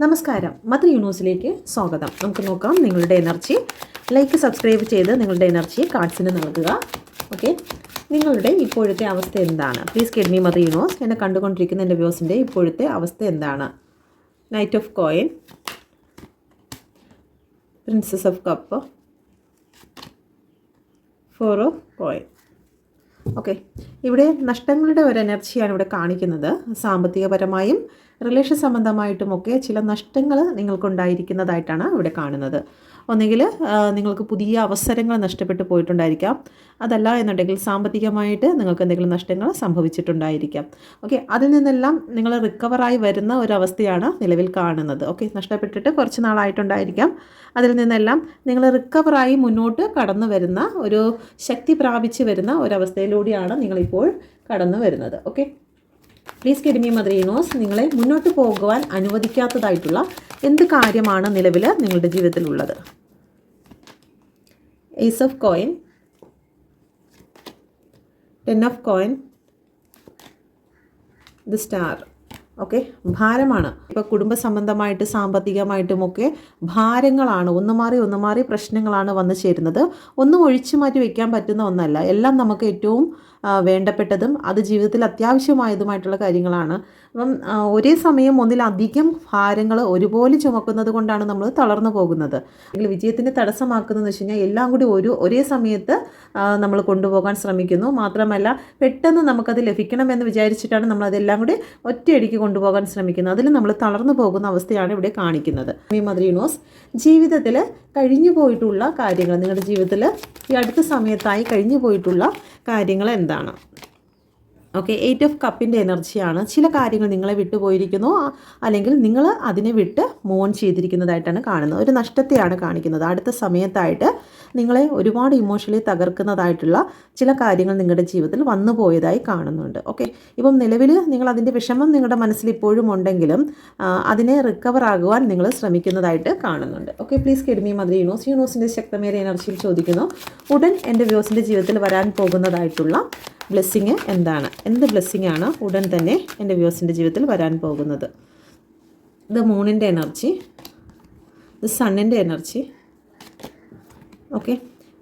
നമസ്കാരം, മദർ യൂണിവേഴ്സിലേക്ക് സ്വാഗതം. നമുക്ക് നോക്കാം നിങ്ങളുടെ എനർജി. ലൈക്ക് സബ്സ്ക്രൈബ് ചെയ്ത് നിങ്ങളുടെ എനർജി കാർഡ്സിന് നൽകുക. ഓക്കെ, നിങ്ങളുടെ ഇപ്പോഴത്തെ അവസ്ഥ എന്താണ്? Please give me mother universe. എന്നെ കണ്ടുകൊണ്ടിരിക്കുന്ന എൻ്റെ വ്യൂസിൻ്റെ ഇപ്പോഴത്തെ അവസ്ഥ എന്താണ്? Knight of coin, princess of cup, four of coin. Okay, ഇവിടെ നഷ്ടങ്ങളുടെ ഒരു എനർജിയാണ് ഇവിടെ കാണിക്കുന്നത്. സാമ്പത്തികപരമായും റിലേഷൻ സംബന്ധമായിട്ടുമൊക്കെ ചില നഷ്ടങ്ങൾ നിങ്ങൾക്കുണ്ടായിരിക്കുന്നതായിട്ടാണ് ഇവിടെ കാണുന്നത്. ഒന്നുകിൽ നിങ്ങൾക്ക് പുതിയ അവസരങ്ങൾ നഷ്ടപ്പെട്ടു പോയിട്ടുണ്ടായിരിക്കാം, അതല്ല എന്നുണ്ടെങ്കിൽ സാമ്പത്തികമായിട്ട് നിങ്ങൾക്ക് എന്തെങ്കിലും നഷ്ടങ്ങൾ സംഭവിച്ചിട്ടുണ്ടായിരിക്കാം. ഓക്കെ, അതിൽ നിന്നെല്ലാം നിങ്ങൾ റിക്കവറായി വരുന്ന ഒരവസ്ഥയാണ് നിലവിൽ കാണുന്നത്. ഓക്കെ, നഷ്ടപ്പെട്ടിട്ട് കുറച്ച് നാളായിട്ടുണ്ടായിരിക്കാം. അതിൽ നിന്നെല്ലാം നിങ്ങൾ റിക്കവറായി മുന്നോട്ട് കടന്നു വരുന്ന ഒരു ശക്തി പ്രാപിച്ച് വരുന്ന ഒരവസ്ഥയിലൂടെയാണ് നിങ്ങളിപ്പോൾ കടന്നു വരുന്നത്. Okay, please give me mother universe. നിങ്ങളെ മുന്നോട്ട് പോകുവാൻ അനുവദിക്കാത്തതായിട്ടുള്ള എന്ത് കാര്യമാണ് നിലവിൽ നിങ്ങളുടെ ജീവിതത്തിലുള്ളത്? Ace of coin, ten of coin, the star. Okay, ഭാരമാണ്. ഇപ്പോൾ കുടുംബ സംബന്ധമായിട്ട് സാമ്പത്തികമായിട്ടുമൊക്കെ ഭാരങ്ങളാണ്. ഒന്ന് മാറി പ്രശ്നങ്ങളാണ് വന്നു ചേരുന്നത്. ഒന്നും ഒഴിച്ചു മാറ്റി വയ്ക്കാൻ പറ്റുന്ന ഒന്നല്ല. എല്ലാം നമുക്ക് ഏറ്റവും വേണ്ടപ്പെട്ടതും അത് ജീവിതത്തിൽ അത്യാവശ്യമായതുമായിട്ടുള്ള കാര്യങ്ങളാണ്. അപ്പം ഒരേ സമയം ഒന്നിലധികം ഭാരങ്ങൾ ഒരുപോലെ ചുമക്കുന്നത് കൊണ്ടാണ് നമ്മൾ തളർന്നു പോകുന്നത്. അല്ലെങ്കിൽ വിജയത്തിൻ്റെ തടസ്സമാക്കുന്നതെന്ന് വെച്ച് കഴിഞ്ഞാൽ എല്ലാം കൂടി ഒരേ സമയത്ത് നമ്മൾ കൊണ്ടുപോകാൻ ശ്രമിക്കുന്നു. മാത്രമല്ല പെട്ടെന്ന് നമുക്കത് ലഭിക്കണമെന്ന് വിചാരിച്ചിട്ടാണ് നമ്മളതെല്ലാം കൂടി ഒറ്റയടിക്ക് കൊണ്ടുപോകാൻ ശ്രമിക്കുന്നത്. അതിൽ നമ്മൾ തളർന്നു പോകുന്ന അവസ്ഥയാണ് ഇവിടെ കാണിക്കുന്നത്. മദർ യൂണിവേഴ്സ്, ജീവിതത്തിൽ കഴിഞ്ഞു പോയിട്ടുള്ള കാര്യങ്ങൾ, നിങ്ങളുടെ ജീവിതത്തിൽ ഈ അടുത്ത സമയത്തായി കഴിഞ്ഞു പോയിട്ടുള്ള കാര്യങ്ങൾ എന്താണ്? ഓക്കെ, എയ്റ്റ് ഓഫ് കപ്പിൻ്റെ എനർജിയാണ്. ചില കാര്യങ്ങൾ നിങ്ങളെ വിട്ടുപോയിരിക്കുന്നു, അല്ലെങ്കിൽ നിങ്ങൾ അതിനെ വിട്ട് മൂവ് ഓൺ ചെയ്തിരിക്കുന്നതായിട്ടാണ് കാണുന്നത്. ഒരു നഷ്ടത്തെയാണ് കാണിക്കുന്നത്. അടുത്ത സമയത്തായിട്ട് നിങ്ങളെ ഒരുപാട് ഇമോഷണലി തകർക്കുന്നതായിട്ടുള്ള ചില കാര്യങ്ങൾ നിങ്ങളുടെ ജീവിതത്തിൽ വന്നു പോയതായി കാണുന്നുണ്ട്. ഓക്കെ, ഇപ്പം നിലവിൽ നിങ്ങൾ അതിൻ്റെ വിഷമം നിങ്ങളുടെ മനസ്സിൽ ഇപ്പോഴും ഉണ്ടെങ്കിലും അതിനെ റിക്കവർ ആകുവാൻ നിങ്ങൾ ശ്രമിക്കുന്നതായിട്ട് കാണുന്നുണ്ട്. Okay, please give me mother universe. യൂണിവേഴ്സിൻ്റെ ശക്തമേറിയ എനർജിയിൽ ചോദിക്കുന്നു, ഉടൻ എൻ്റെ വ്യൂസിൻ്റെ ജീവിതത്തിൽ വരാൻ പോകുന്നതായിട്ടുള്ള ബ്ലെസ്സിങ് എന്താണ്? എന്ത് ബ്ലെസ്സിങ് ആണ് ഉടൻ തന്നെ എൻ്റെ വ്യൂസിൻ്റെ ജീവിതത്തിൽ വരാൻ പോകുന്നത്? ഇത് മൂണിൻ്റെ എനർജി, ഇത് സണ്ണിൻ്റെ എനർജി. Okay,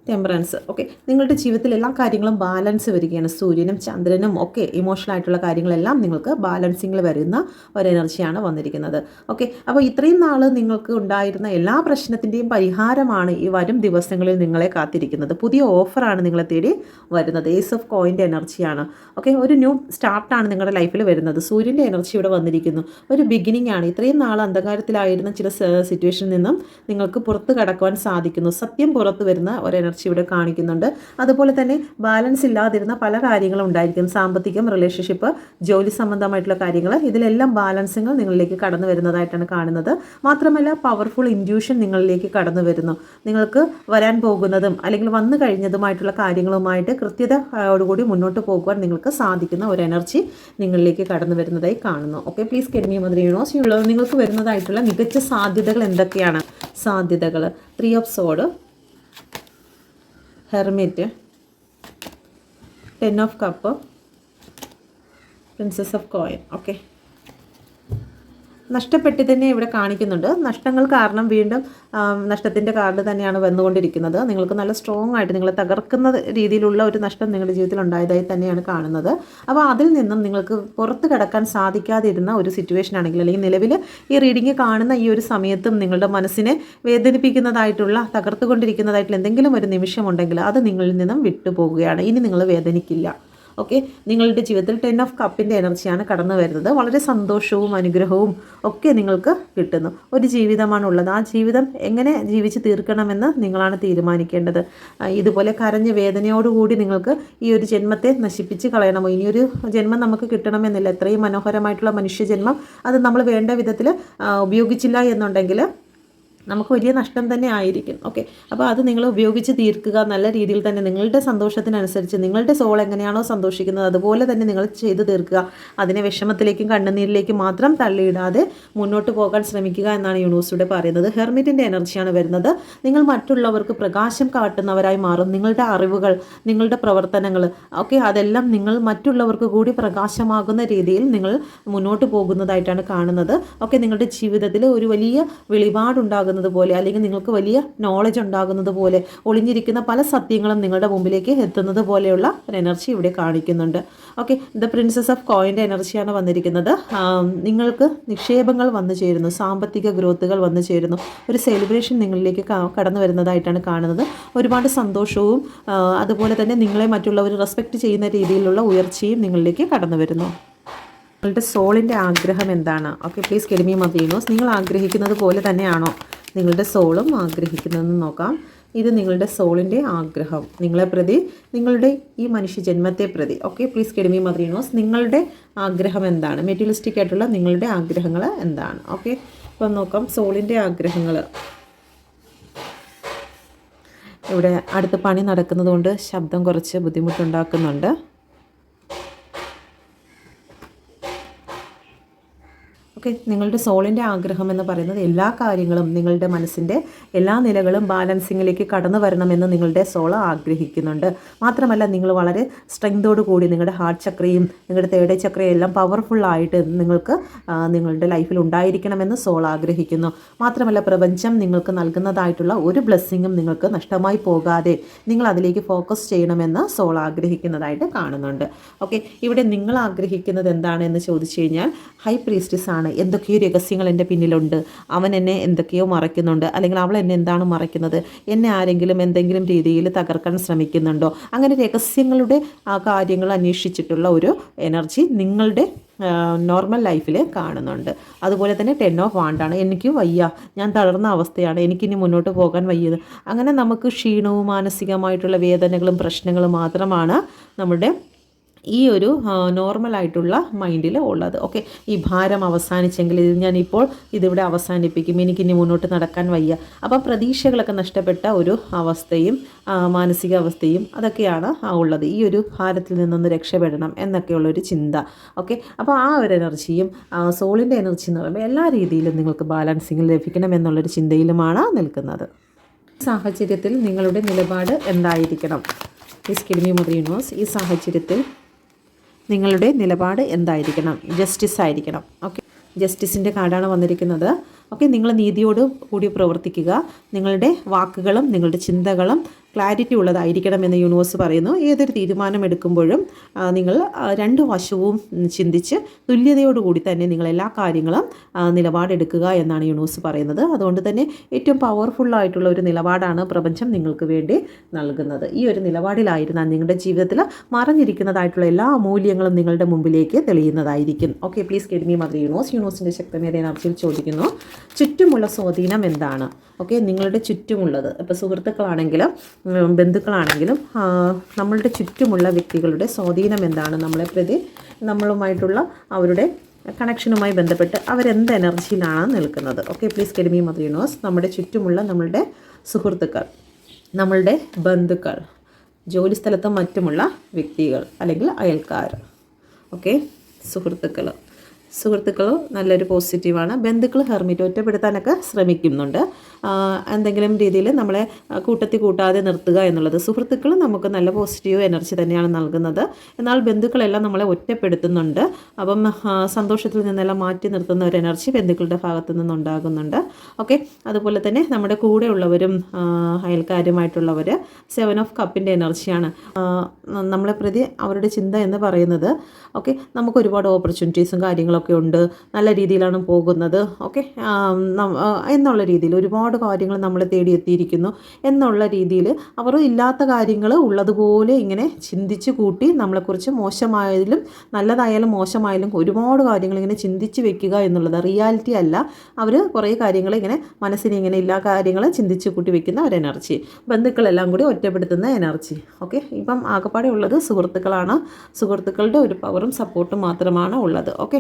temperance. ഓക്കെ, നിങ്ങളുടെ ജീവിതത്തിൽ എല്ലാ കാര്യങ്ങളും ബാലൻസ് വരികയാണ്. സൂര്യനും ചന്ദ്രനും ഒക്കെ ഇമോഷണൽ ആയിട്ടുള്ള കാര്യങ്ങളെല്ലാം നിങ്ങൾക്ക് ബാലൻസിങ്ങിൽ വരുന്ന ഒരു എനർജിയാണ് വന്നിരിക്കുന്നത്. ഓക്കെ, അപ്പോൾ ഇത്രയും നാൾ നിങ്ങൾക്ക് ഉണ്ടായിരുന്ന എല്ലാ പ്രശ്നത്തിൻ്റെയും പരിഹാരമാണ് ഈ വരും ദിവസങ്ങളിൽ നിങ്ങളെ കാത്തിരിക്കുന്നത്. പുതിയ ഓഫറാണ് നിങ്ങളെ തേടി വരുന്നത്. ഏസ് ഓഫ് കോയിൻ്റെ എനർജിയാണ്. ഓക്കെ, ഒരു ന്യൂ സ്റ്റാർട്ടാണ് നിങ്ങളുടെ ലൈഫിൽ വരുന്നത്. സൂര്യൻ്റെ എനർജി ഇവിടെ വന്നിരിക്കുന്നു. ഒരു ബിഗിനിങ് ആണ്. ഇത്രയും നാൾ അന്ധകാരത്തിലായിരുന്ന ചില സിറ്റുവേഷനിൽ നിന്നും നിങ്ങൾക്ക് പുറത്ത് കടക്കുവാൻ സാധിക്കുന്നു. സത്യം പുറത്ത് വരുന്ന ഒരു എനർജി ഇവിടെ കാണിക്കുന്നുണ്ട്. അതുപോലെ തന്നെ ബാലൻസ് ഇല്ലാതിരുന്ന പല കാര്യങ്ങളും ഉണ്ടായിരിക്കും. സാമ്പത്തികം, റിലേഷൻഷിപ്പ്, ജോലി സംബന്ധമായിട്ടുള്ള കാര്യങ്ങൾ, ഇതിലെല്ലാം ബാലൻസിങ്ങൾ നിങ്ങളിലേക്ക് കടന്നു വരുന്നതായിട്ടാണ് കാണുന്നത്. മാത്രമല്ല പവർഫുൾ ഇൻഡ്യൂഷൻ നിങ്ങളിലേക്ക് കടന്നു വരുന്നു. നിങ്ങൾക്ക് വരാൻ പോകുന്നതും അല്ലെങ്കിൽ വന്നു കഴിഞ്ഞതുമായിട്ടുള്ള കാര്യങ്ങളുമായിട്ട് കൃത്യതയോടുകൂടി മുന്നോട്ട് പോകുവാൻ നിങ്ങൾക്ക് സാധിക്കുന്ന ഒരു എനർജി നിങ്ങളിലേക്ക് കടന്നു വരുന്നതായി കാണുന്നു. Okay, please give me mother universe. നിങ്ങൾക്ക് വരുന്നതായിട്ടുള്ള മികച്ച സാധ്യതകൾ എന്തൊക്കെയാണ്? സാധ്യതകൾ, 3 of സോഡ്, hermit, 10 of cup, princess of coin. Okay, നഷ്ടപ്പെട്ട് തന്നെ ഇവിടെ കാണിക്കുന്നുണ്ട്. നഷ്ടങ്ങൾ കാരണം വീണ്ടും നഷ്ടത്തിൻ്റെ കാർഡ് തന്നെയാണ് വന്നുകൊണ്ടിരിക്കുന്നത്. നിങ്ങൾക്ക് നല്ല സ്ട്രോങ് ആയിട്ട് നിങ്ങളെ തകർക്കുന്ന രീതിയിലുള്ള ഒരു നഷ്ടം നിങ്ങളുടെ ജീവിതത്തിൽ ഉണ്ടായതായി തന്നെയാണ് കാണുന്നത്. അപ്പോൾ അതിൽ നിന്നും നിങ്ങൾക്ക് പുറത്ത് കടക്കാൻ സാധിക്കാതിരുന്ന ഒരു സിറ്റുവേഷൻ ആണെങ്കിൽ, അല്ലെങ്കിൽ നിലവിൽ ഈ റീഡിങ് കാണുന്ന ഈ ഒരു സമയത്തും നിങ്ങളുടെ മനസ്സിനെ വേദനിപ്പിക്കുന്നതായിട്ടുള്ള, തകർത്തുകൊണ്ടിരിക്കുന്നതായിട്ടുള്ള എന്തെങ്കിലും ഒരു നിമിഷമുണ്ടെങ്കിൽ അത് നിങ്ങളിൽ നിന്നും വിട്ടുപോകുകയാണ്. ഇനി നിങ്ങൾ വേദനിക്കില്ല. ഓക്കെ, നിങ്ങളുടെ ജീവിതത്തിൽ 10 ഓഫ് കപ്പിൻ്റെ എനർജിയാണ് കടന്നു വരുന്നത്. വളരെ സന്തോഷവും അനുഗ്രഹവും ഒക്കെ നിങ്ങൾക്ക് കിട്ടുന്നു. ഒരു ജീവിതമാണുള്ളത്. ആ ജീവിതം എങ്ങനെ ജീവിച്ച് തീർക്കണമെന്ന് നിങ്ങളാണ് തീരുമാനിക്കേണ്ടത്. ഇതുപോലെ കരഞ്ഞ് വേദനയോടുകൂടി നിങ്ങൾക്ക് ഈ ഒരു ജന്മത്തെ നശിപ്പിച്ച് കളയണമോ? ഇനിയൊരു ജന്മം നമുക്ക് കിട്ടണമെന്നില്ല. എത്രയും മനോഹരമായിട്ടുള്ള മനുഷ്യജന്മം അത് നമ്മൾ വേണ്ട വിധത്തിൽ ഉപയോഗിച്ചില്ല എന്നുണ്ടെങ്കിൽ നമുക്ക് വലിയ നഷ്ടം തന്നെ ആയിരിക്കും. ഓക്കെ, അപ്പോൾ അത് നിങ്ങൾ ഉപയോഗിച്ച് തീർക്കുക. നല്ല രീതിയിൽ തന്നെ നിങ്ങളുടെ സന്തോഷത്തിനനുസരിച്ച് നിങ്ങളുടെ സോൾ എങ്ങനെയാണോ സന്തോഷിക്കുന്നത് അതുപോലെ തന്നെ നിങ്ങൾ ചെയ്തു തീർക്കുക. അതിനെ വിഷമത്തിലേക്കും കണ്ണുനീരിലേക്കും മാത്രം തള്ളിയിടാതെ മുന്നോട്ട് പോകാൻ ശ്രമിക്കുക എന്നാണ് യൂണിവേഴ്സിലൂടെ പറയുന്നത്. ഹെർമിറ്റിൻ്റെ എനർജിയാണ് വരുന്നത്. നിങ്ങൾ മറ്റുള്ളവർക്ക് പ്രകാശം കാട്ടുന്നവരായി മാറും. നിങ്ങളുടെ അറിവുകൾ, നിങ്ങളുടെ പ്രവർത്തനങ്ങൾ ഒക്കെ അതെല്ലാം നിങ്ങൾ മറ്റുള്ളവർക്ക് കൂടി പ്രകാശമാകുന്ന രീതിയിൽ നിങ്ങൾ മുന്നോട്ട് പോകുന്നതായിട്ടാണ് കാണുന്നത്. ഒക്കെ നിങ്ങളുടെ ജീവിതത്തിൽ ഒരു വലിയ വെളിപാടുണ്ടാകുന്നത് പോലെ അല്ലെങ്കിൽ നിങ്ങൾക്ക് വലിയ നോളജ് ഉണ്ടാകുന്നത് പോലെ ഒളിഞ്ഞിരിക്കുന്ന പല സത്യങ്ങളും നിങ്ങളുടെ മുമ്പിലേക്ക് എത്തുന്നത് പോലെയുള്ള ഒരു എനർജി ഇവിടെ കാണിക്കുന്നുണ്ട്. ഓക്കെ, ദ പ്രിൻസസ് ഓഫ് കോയിൻ്റെ എനർജിയാണ് വന്നിരിക്കുന്നത്. നിങ്ങൾക്ക് നിക്ഷേപങ്ങൾ വന്നു ചേരുന്നു, സാമ്പത്തിക ഗ്രോത്തുകൾ വന്നു ചേരുന്നു, ഒരു സെലിബ്രേഷൻ നിങ്ങളിലേക്ക് കടന്നു വരുന്നതായിട്ടാണ് കാണുന്നത്. ഒരുപാട് സന്തോഷവും അതുപോലെ തന്നെ നിങ്ങളെ മറ്റുള്ളവർ റെസ്പെക്റ്റ് ചെയ്യുന്ന രീതിയിലുള്ള ഉയർച്ചയും നിങ്ങളിലേക്ക് കടന്നു വരുന്നു. നിങ്ങളുടെ സോളിൻ്റെ ആഗ്രഹം എന്താണ്? Okay, please give me mother universe. നിങ്ങൾ ആഗ്രഹിക്കുന്നത് പോലെ തന്നെയാണോ നിങ്ങളുടെ സോളും ആഗ്രഹിക്കുന്നതെന്ന് നോക്കാം. ഇത് നിങ്ങളുടെ സോളിൻ്റെ ആഗ്രഹം, നിങ്ങളെ പ്രതി, നിങ്ങളുടെ ഈ മനുഷ്യ ജന്മത്തെ പ്രതി. Okay, please give me mother universe. നിങ്ങളുടെ ആഗ്രഹം എന്താണ്? മെറ്റീരിയലിസ്റ്റിക് ആയിട്ടുള്ള നിങ്ങളുടെ ആഗ്രഹങ്ങൾ എന്താണ്? ഓക്കെ, ഇപ്പം നോക്കാം സോളിൻ്റെ ആഗ്രഹങ്ങൾ. ഇവിടെ അടുത്ത് പണി നടക്കുന്നത് കൊണ്ട് ശബ്ദം കുറച്ച് ബുദ്ധിമുട്ടുണ്ടാക്കുന്നുണ്ട്. ഓക്കെ, നിങ്ങളുടെ സോളിൻ്റെ ആഗ്രഹം എന്ന് പറയുന്നത് എല്ലാ കാര്യങ്ങളും നിങ്ങളുടെ മനസ്സിൻ്റെ എല്ലാ നിലകളും ബാലൻസിങ്ങിലേക്ക് കടന്നു വരണമെന്ന് നിങ്ങളുടെ സോൾ ആഗ്രഹിക്കുന്നുണ്ട്. മാത്രമല്ല നിങ്ങൾ വളരെ സ്ട്രെങ്തോടു കൂടി നിങ്ങളുടെ ഹാർട്ട് ചക്രയും നിങ്ങളുടെ തേർഡ് ചക്രയും എല്ലാം പവർഫുള്ളായിട്ട് നിങ്ങൾക്ക് നിങ്ങളുടെ ലൈഫിൽ ഉണ്ടായിരിക്കണമെന്ന് സോൾ ആഗ്രഹിക്കുന്നു. മാത്രമല്ല പ്രപഞ്ചം നിങ്ങൾക്ക് നൽകുന്നതായിട്ടുള്ള ഒരു ബ്ലെസ്സിങ്ങും നിങ്ങൾക്ക് നഷ്ടമായി പോകാതെ നിങ്ങൾ അതിലേക്ക് ഫോക്കസ് ചെയ്യണമെന്ന് സോൾ ആഗ്രഹിക്കുന്നതായിട്ട് കാണുന്നുണ്ട്. ഓക്കെ, ഇവിടെ നിങ്ങൾ ആഗ്രഹിക്കുന്നത് എന്താണെന്ന് ചോദിച്ചു കഴിഞ്ഞാൽ ഹൈ പ്രീസ്റ്റസ് ആണ്. എന്തൊക്കെയോ രഹസ്യങ്ങൾ എൻ്റെ പിന്നിലുണ്ട്, അവൻ എന്നെ എന്തൊക്കെയോ മറയ്ക്കുന്നുണ്ട്, അല്ലെങ്കിൽ അവൾ എന്നെ എന്താണ് മറയ്ക്കുന്നത്, എന്നെ ആരെങ്കിലും എന്തെങ്കിലും രീതിയിൽ തകർക്കാൻ ശ്രമിക്കുന്നുണ്ടോ, അങ്ങനെ രഹസ്യങ്ങളുടെ ആ കാര്യങ്ങൾ അന്വേഷിച്ചിട്ടുള്ള ഒരു എനർജി നിങ്ങളുടെ നോർമൽ ലൈഫിൽ കാണുന്നുണ്ട്. അതുപോലെ തന്നെ 10 ഓഫ് വാണ്ടാണ്. എനിക്ക് വയ്യ, ഞാൻ തളർന്ന അവസ്ഥയാണ്, എനിക്കിനി മുന്നോട്ട് പോകാൻ വയ്യത്. അങ്ങനെ നമുക്ക് ക്ഷീണവും മാനസികമായിട്ടുള്ള വേദനകളും പ്രശ്നങ്ങളും മാത്രമാണ് നമ്മുടെ ഈ ഒരു നോർമലായിട്ടുള്ള മൈൻഡിൽ ഉള്ളത്. ഓക്കെ, ഈ ഭാരം അവസാനിച്ചെങ്കിൽ ഞാനിപ്പോൾ ഇതിവിടെ അവസാനിപ്പിക്കും, എനിക്കിനി മുന്നോട്ട് നടക്കാൻ വയ്യ. അപ്പം പ്രതീക്ഷകളൊക്കെ നഷ്ടപ്പെട്ട ഒരു അവസ്ഥയും മാനസികാവസ്ഥയും അതൊക്കെയാണ് ഉള്ളത്. ഈ ഒരു ഭാരത്തിൽ നിന്നൊന്ന് രക്ഷപ്പെടണം എന്നൊക്കെയുള്ളൊരു ചിന്ത. ഓക്കെ, അപ്പോൾ ആ ഒരു എനർജിയും സോളിൻ്റെ എനർജി എന്ന് പറയുമ്പോൾ എല്ലാ രീതിയിലും നിങ്ങൾക്ക് ബാലൻസിങ് ലഭിക്കണം എന്നുള്ളൊരു ചിന്തയിലുമാണ് നിൽക്കുന്നത്. സാഹചര്യത്തിൽ നിങ്ങളുടെ നിലപാട് എന്തായിരിക്കണം? Please give me mother universe. ഈ സാഹചര്യത്തിൽ നിങ്ങളുടെ നിലപാട് എന്തായിരിക്കണം? ജസ്റ്റിസ് ആയിരിക്കണം. ഓക്കെ, ജസ്റ്റിസിൻ്റെ കാർഡാണ് വന്നിരിക്കുന്നത്. ഓക്കെ, നിങ്ങൾ നീതിയോട് കൂടി പ്രവർത്തിക്കുക. നിങ്ങളുടെ വാക്കുകളും നിങ്ങളുടെ ചിന്തകളും ക്ലാരിറ്റി ഉള്ളതായിരിക്കണമെന്ന് യൂണിവേഴ്സ് പറയുന്നു. ഏതൊരു തീരുമാനം എടുക്കുമ്പോഴും നിങ്ങൾ രണ്ട് വശവും ചിന്തിച്ച് തുല്യതയോടുകൂടി തന്നെ നിങ്ങൾ എല്ലാ കാര്യങ്ങളും നിലപാടെടുക്കുക എന്നാണ് യൂണിവേഴ്സ് പറയുന്നത്. അതുകൊണ്ട് തന്നെ ഏറ്റവും പവർഫുള്ളായിട്ടുള്ള ഒരു നിലപാടാണ് പ്രപഞ്ചം നിങ്ങൾക്ക് വേണ്ടി നൽകുന്നത്. ഈ ഒരു നിലപാടിലായിരുന്നാൽ നിങ്ങളുടെ ജീവിതത്തിൽ മറഞ്ഞിരിക്കുന്നതായിട്ടുള്ള എല്ലാ മൂല്യങ്ങളും നിങ്ങളുടെ മുമ്പിലേക്ക് തെളിയുന്നതായിരിക്കും. Okay, please give me mother universe. യൂണിവേഴ്സിൻ്റെ ശക്തമേറിയ എനർജിയിൽ ചോദിക്കുന്നു, ചുറ്റുമുള്ള സ്വാധീനം എന്താണ്? ഓക്കെ, നിങ്ങളുടെ ചുറ്റുമുള്ളത്, ഇപ്പോൾ സുഹൃത്തുക്കളാണെങ്കിലും ബന്ധുക്കളാണെങ്കിലും നമ്മളുടെ ചുറ്റുമുള്ള വ്യക്തികളുടെ സ്വാധീനം എന്താണ് നമ്മളെ പ്രതി, നമ്മളുമായിട്ടുള്ള അവരുടെ കണക്ഷനുമായി ബന്ധപ്പെട്ട് അവരെന്ത് എനർജിയിലാണ് നിൽക്കുന്നത്? Okay, please give me mother universe. നമ്മുടെ ചുറ്റുമുള്ള നമ്മളുടെ സുഹൃത്തുക്കൾ, നമ്മളുടെ ബന്ധുക്കൾ, ജോലിസ്ഥലത്തും മറ്റുമുള്ള വ്യക്തികൾ അല്ലെങ്കിൽ അയൽക്കാർ. ഓക്കെ, സുഹൃത്തുക്കൾ നല്ലൊരു പോസിറ്റീവാണ്. ബന്ധുക്കൾ ഹെർമിറ്റ് ഒറ്റപ്പെടുത്താനൊക്കെ ശ്രമിക്കുന്നുണ്ട്. എന്തെങ്കിലും രീതിയിൽ നമ്മളെ കൂട്ടാതെ നിർത്തുക എന്നുള്ളത്. സുഹൃത്തുക്കൾ നമുക്ക് നല്ല പോസിറ്റീവ് എനർജി തന്നെയാണ് നൽകുന്നത്. എന്നാൽ ബന്ധുക്കളെല്ലാം നമ്മളെ ഒറ്റപ്പെടുത്തുന്നുണ്ട്. അപ്പം സന്തോഷത്തിൽ നിന്നെല്ലാം മാറ്റി നിർത്തുന്ന ഒരു എനർജി ബന്ധുക്കളുടെ ഭാഗത്തു നിന്നുണ്ടാകുന്നുണ്ട്. ഓക്കെ, അതുപോലെ തന്നെ നമ്മുടെ കൂടെയുള്ളവരും അയൽക്കാരുമായിട്ടുള്ളവർ 7 ഓഫ് കപ്പിൻ്റെ എനർജിയാണ് നമ്മളെ പ്രതി. അവരുടെ ചിന്ത എന്ന് പറയുന്നത് ഓക്കെ, നമുക്ക് ഒരുപാട് ഓപ്പർച്യൂണിറ്റീസും കാര്യങ്ങളൊക്കെ ഉണ്ട്, നല്ല രീതിയിലാണ് പോകുന്നത്. ഓക്കെ, എന്നുള്ള രീതിയിൽ ഒരുപാട് കാര്യങ്ങൾ നമ്മളെ തേടിയെത്തിയിരിക്കുന്നു എന്നുള്ള രീതിയിൽ അവർ ഇല്ലാത്ത കാര്യങ്ങൾ ഉള്ളതുപോലെ ഇങ്ങനെ ചിന്തിച്ച് കൂട്ടി നമ്മളെക്കുറിച്ച് മോശമായാലും നല്ലതായാലും മോശമായാലും ഒരുപാട് കാര്യങ്ങൾ ഇങ്ങനെ ചിന്തിച്ച് വെക്കുക എന്നുള്ളത് റിയാലിറ്റി അല്ല. അവർ കുറേ കാര്യങ്ങൾ ഇങ്ങനെ മനസ്സിന് ഇങ്ങനെ എല്ലാ കാര്യങ്ങൾ ചിന്തിച്ച് കൂട്ടി വെക്കുന്ന ഒരു എനർജി. ബന്ധുക്കളെല്ലാം കൂടി ഒറ്റപ്പെടുത്തുന്ന എനർജി. ഓക്കെ, ഇപ്പം ആകെപ്പാടെ ഉള്ളത് സുഹൃത്തുക്കളാണ്. സുഹൃത്തുക്കളുടെ ഒരു പവറും സപ്പോർട്ടും മാത്രമാണ് ഉള്ളത്. Okay,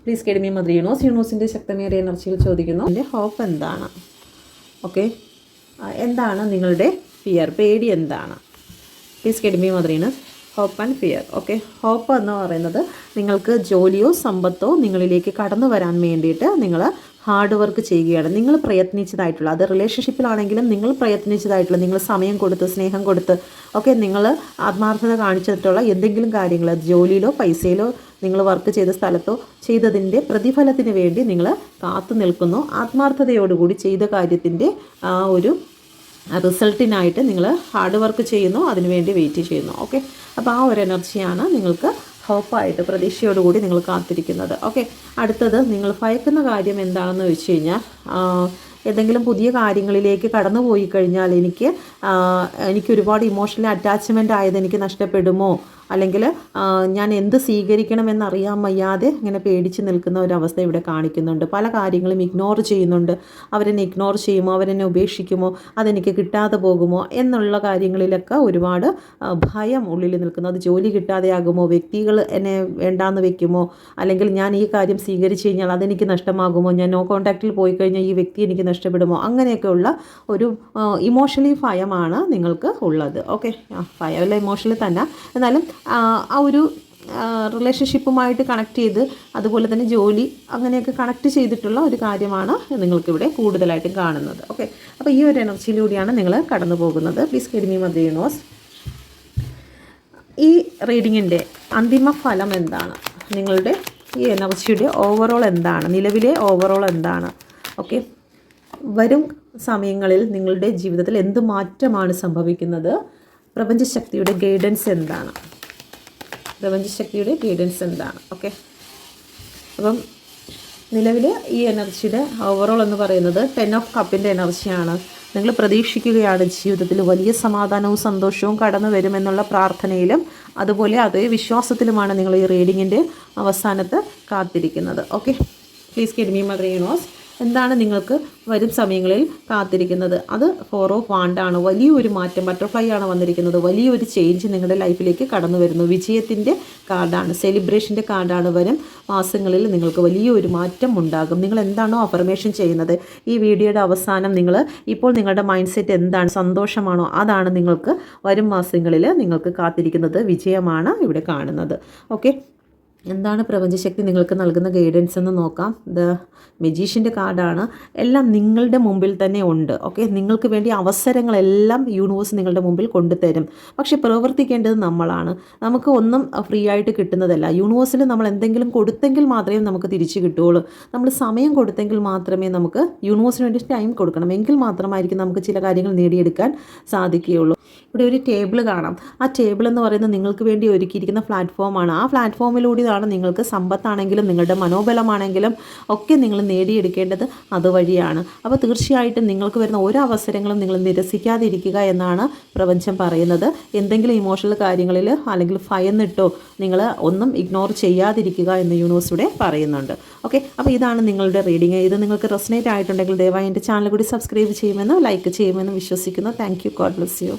please guide me mother universe. യൂണിവേഴ്സിൻ്റെ ശക്തമേറിയ എനർജിയിൽ ചോദിക്കുന്നു, എൻ്റെ ഹോപ്പ് എന്താണ്? ഓക്കെ, എന്താണ് നിങ്ങളുടെ ഫിയർ, പേടി എന്താണ്? Please guide me mother universe. Hope and fear. Okay, hope എന്ന് പറയുന്നത് നിങ്ങൾക്ക് ജോലിയോ സമ്പത്തോ നിങ്ങളിലേക്ക് കടന്നു വരാൻ വേണ്ടിയിട്ട് നിങ്ങൾ ഹാർഡ് വർക്ക് ചെയ്യുകയാണ്. നിങ്ങൾ പ്രയത്നിച്ചതായിട്ടുള്ള, അത് റിലേഷൻഷിപ്പിലാണെങ്കിലും നിങ്ങൾ പ്രയത്നിച്ചതായിട്ടുള്ള, നിങ്ങൾ സമയം കൊടുത്ത് സ്നേഹം കൊടുത്ത് ഒക്കെ നിങ്ങൾ ആത്മാർത്ഥത കാണിച്ചിട്ടുള്ള എന്തെങ്കിലും കാര്യങ്ങൾ, ജോലിയിലോ പൈസയിലോ നിങ്ങൾ വർക്ക് ചെയ്ത സ്ഥലത്തോ ചെയ്തതിൻ്റെ പ്രതിഫലത്തിന് വേണ്ടി നിങ്ങൾ കാത്തു നിൽക്കുന്നു. ആത്മാർത്ഥതയോടുകൂടി ചെയ്ത കാര്യത്തിൻ്റെ ഒരു റിസൾട്ടിനായിട്ട് നിങ്ങൾ ഹാർഡ് വർക്ക് ചെയ്യുന്നു, അതിനുവേണ്ടി വെയിറ്റ് ചെയ്യുന്നു. ഓക്കെ, അപ്പോൾ ആ ഒരു എനർജിയാണ് നിങ്ങൾക്ക് ഹോപ്പായിട്ട് പ്രതീക്ഷയോടുകൂടി നിങ്ങൾ കാത്തിരിക്കുന്നത്. ഓക്കെ, അടുത്തത് നിങ്ങൾ ഭയക്കുന്ന കാര്യം എന്താണെന്ന് വെച്ച് കഴിഞ്ഞാൽ, ഏതെങ്കിലും പുതിയ കാര്യങ്ങളിലേക്ക് കടന്നു പോയി കഴിഞ്ഞാൽ എനിക്ക് ഒരുപാട് ഇമോഷണലി അറ്റാച്ച്മെൻ്റ് ആയത് എനിക്ക് നഷ്ടപ്പെടുമോ, അല്ലെങ്കിൽ ഞാൻ എന്ത് സ്വീകരിക്കണമെന്നറിയാൻ വയ്യാതെ ഇങ്ങനെ പേടിച്ച് നിൽക്കുന്ന ഒരവസ്ഥ ഇവിടെ കാണിക്കുന്നുണ്ട്. പല കാര്യങ്ങളും ഇഗ്നോർ ചെയ്യുന്നുണ്ട്. അവരെന്നെ ഇഗ്നോർ ചെയ്യുമോ, അവരെന്നെ ഉപേക്ഷിക്കുമോ, അതെനിക്ക് കിട്ടാതെ പോകുമോ എന്നുള്ള കാര്യങ്ങളിലൊക്കെ ഒരുപാട് ഭയം ഉള്ളിൽ നിൽക്കുന്നു. അത് ജോലി കിട്ടാതെയാകുമോ, വ്യക്തികൾ എന്നെ വേണ്ടാന്ന് വെക്കുമോ, അല്ലെങ്കിൽ ഞാൻ ഈ കാര്യം സ്വീകരിച്ച് കഴിഞ്ഞാൽ അതെനിക്ക് നഷ്ടമാകുമോ, ഞാൻ നോ കോൺടാക്റ്റിൽ പോയി കഴിഞ്ഞാൽ ഈ വ്യക്തി എനിക്ക് നഷ്ടപ്പെടുമോ, അങ്ങനെയൊക്കെയുള്ള ഒരു ഇമോഷണലി ഭയമാണ് നിങ്ങൾക്ക് ഉള്ളത്. ഓക്കെ, ഭയമല്ല ഇമോഷണലി തന്നെ, എന്നാലും ആ ഒരു റിലേഷൻഷിപ്പുമായിട്ട് കണക്ട് ചെയ്ത്, അതുപോലെ തന്നെ ജോലി അങ്ങനെയൊക്കെ കണക്ട് ചെയ്തിട്ടുള്ള ഒരു കാര്യമാണ് നിങ്ങൾക്കിവിടെ കൂടുതലായിട്ടും കാണുന്നത്. ഓക്കെ, അപ്പോൾ ഈ ഒരു എനർജിയിലൂടെയാണ് നിങ്ങൾ കടന്നു പോകുന്നത്. Please guide me mother universe. ഈ റീഡിങ്ങിൻ്റെ അന്തിമ ഫലം എന്താണ്? നിങ്ങളുടെ ഈ എനർജിയുടെ ഓവറോൾ എന്താണ്? നിലവിലെ ഓവറോൾ എന്താണ്? ഓക്കെ, വരും സമയങ്ങളിൽ നിങ്ങളുടെ ജീവിതത്തിൽ എന്ത് മാറ്റമാണ് സംഭവിക്കുന്നത്? പ്രപഞ്ചശക്തിയുടെ ഗൈഡൻസ് എന്താണ്? പ്രപഞ്ചശക്തിയുടെ ഗൈഡൻസ് എന്താണ്? ഓക്കെ, അപ്പം നിലവിൽ ഈ എനർജിയുടെ ഓവറോൾ എന്ന് പറയുന്നത് 10 ഓഫ് കപ്പിൻ്റെ എനർജിയാണ്. നിങ്ങൾ പ്രതീക്ഷിക്കുകയാണ് ജീവിതത്തിൽ വലിയ സമാധാനവും സന്തോഷവും കടന്നു വരുമെന്നുള്ള പ്രാർത്ഥനയിലും അതുപോലെ അതേ വിശ്വാസത്തിലുമാണ് നിങ്ങൾ ഈ റീഡിങ്ങിൻ്റെ അവസാനത്ത് കാത്തിരിക്കുന്നത്. Okay, please guide me mother universe. എന്താണ് നിങ്ങൾക്ക് വരും സമയങ്ങളിൽ കാത്തിരിക്കുന്നത്? അത് 4 ഓഫ് വാണ്ടാണ്. വലിയൊരു മാറ്റം, ബട്ടർഫ്ലൈ ആണ് വന്നിരിക്കുന്നത്. വലിയൊരു ചേഞ്ച് നിങ്ങളുടെ ലൈഫിലേക്ക് കടന്നു വരുന്നു. വിജയത്തിൻ്റെ കാർഡാണ്, സെലിബ്രേഷൻ്റെ കാർഡാണ്. വരും മാസങ്ങളിൽ നിങ്ങൾക്ക് വലിയൊരു മാറ്റം ഉണ്ടാകും. നിങ്ങൾ എന്താണോ അഫർമേഷൻ ചെയ്യുന്നത്, ഈ വീഡിയോയുടെ അവസാനം ഇപ്പോൾ നിങ്ങളുടെ മൈൻഡ് സെറ്റ് എന്താണ്, സന്തോഷമാണോ, അതാണ് നിങ്ങൾക്ക് വരും മാസങ്ങളിൽ നിങ്ങൾക്ക് കാത്തിരിക്കുന്നത്. വിജയമാണ് ഇവിടെ കാണുന്നത്. ഓക്കെ, എന്താണ് പ്രപഞ്ചശക്തി നിങ്ങൾക്ക് നൽകുന്ന ഗൈഡൻസ് എന്ന് നോക്കാം. മജീഷ്യൻ്റെ കാർഡാണ്. എല്ലാം നിങ്ങളുടെ മുമ്പിൽ തന്നെ ഉണ്ട്. ഓക്കെ, നിങ്ങൾക്ക് വേണ്ടി അവസരങ്ങളെല്ലാം യൂണിവേഴ്സ് നിങ്ങളുടെ മുമ്പിൽ കൊണ്ടുതരും. പക്ഷേ പ്രവർത്തിക്കേണ്ടത് നമ്മളാണ്. നമുക്ക് ഒന്നും ഫ്രീ ആയിട്ട് കിട്ടുന്നതല്ല. യൂണിവേഴ്സിൽ നമ്മൾ എന്തെങ്കിലും കൊടുത്തെങ്കിൽ മാത്രമേ നമുക്ക് തിരിച്ചു കിട്ടുകയുള്ളൂ. നമ്മൾ സമയം കൊടുത്തെങ്കിൽ മാത്രമേ നമുക്ക് യൂണിവേഴ്സിന് വേണ്ടി ടൈം കൊടുക്കണം. എങ്കിൽ മാത്രമായിരിക്കും നമുക്ക് ചില കാര്യങ്ങൾ നേടിയെടുക്കാൻ സാധിക്കുകയുള്ളൂ. ഇവിടെ ഒരു ടേബിൾ കാണാം. ആ ടേബിൾ എന്ന് പറയുന്നത് നിങ്ങൾക്ക് വേണ്ടി ഒരുക്കിയിരിക്കുന്ന പ്ലാറ്റ്ഫോമാണ്. ആ പ്ലാറ്റ്ഫോമിലൂടെയാണ് നിങ്ങൾക്ക് സമ്പത്താണെങ്കിലും നിങ്ങളുടെ മനോബലമാണെങ്കിലും ഒക്കെ നിങ്ങൾ നേടിയെടുക്കേണ്ടത് അതുവഴിയാണ്. അപ്പോൾ തീർച്ചയായിട്ടും നിങ്ങൾക്ക് വരുന്ന ഓരോ അവസരങ്ങളും നിങ്ങൾ നിരസിക്കാതിരിക്കുക എന്നാണ് പ്രപഞ്ചം പറയുന്നത്. എന്തെങ്കിലും ഇമോഷണൽ കാര്യങ്ങളിൽ അല്ലെങ്കിൽ ഭയന്നിട്ടോ നിങ്ങൾ ഒന്നും ഇഗ്നോർ ചെയ്യാതിരിക്കുക എന്ന് യൂണിവേഴ്സിലൂടെ പറയുന്നുണ്ട്. ഓക്കെ, അപ്പോൾ ഇതാണ് നിങ്ങളുടെ റീഡിങ്. ഇത് നിങ്ങൾക്ക് റെസനേറ്റ് ആയിട്ടുണ്ടെങ്കിൽ ദയവായി എൻ്റെ ചാനൽ കൂടി സബ്സ്ക്രൈബ് ചെയ്യുമെന്നും ലൈക്ക് ചെയ്യുമെന്നും വിശ്വസിക്കുന്നു. Thank you. God bless you.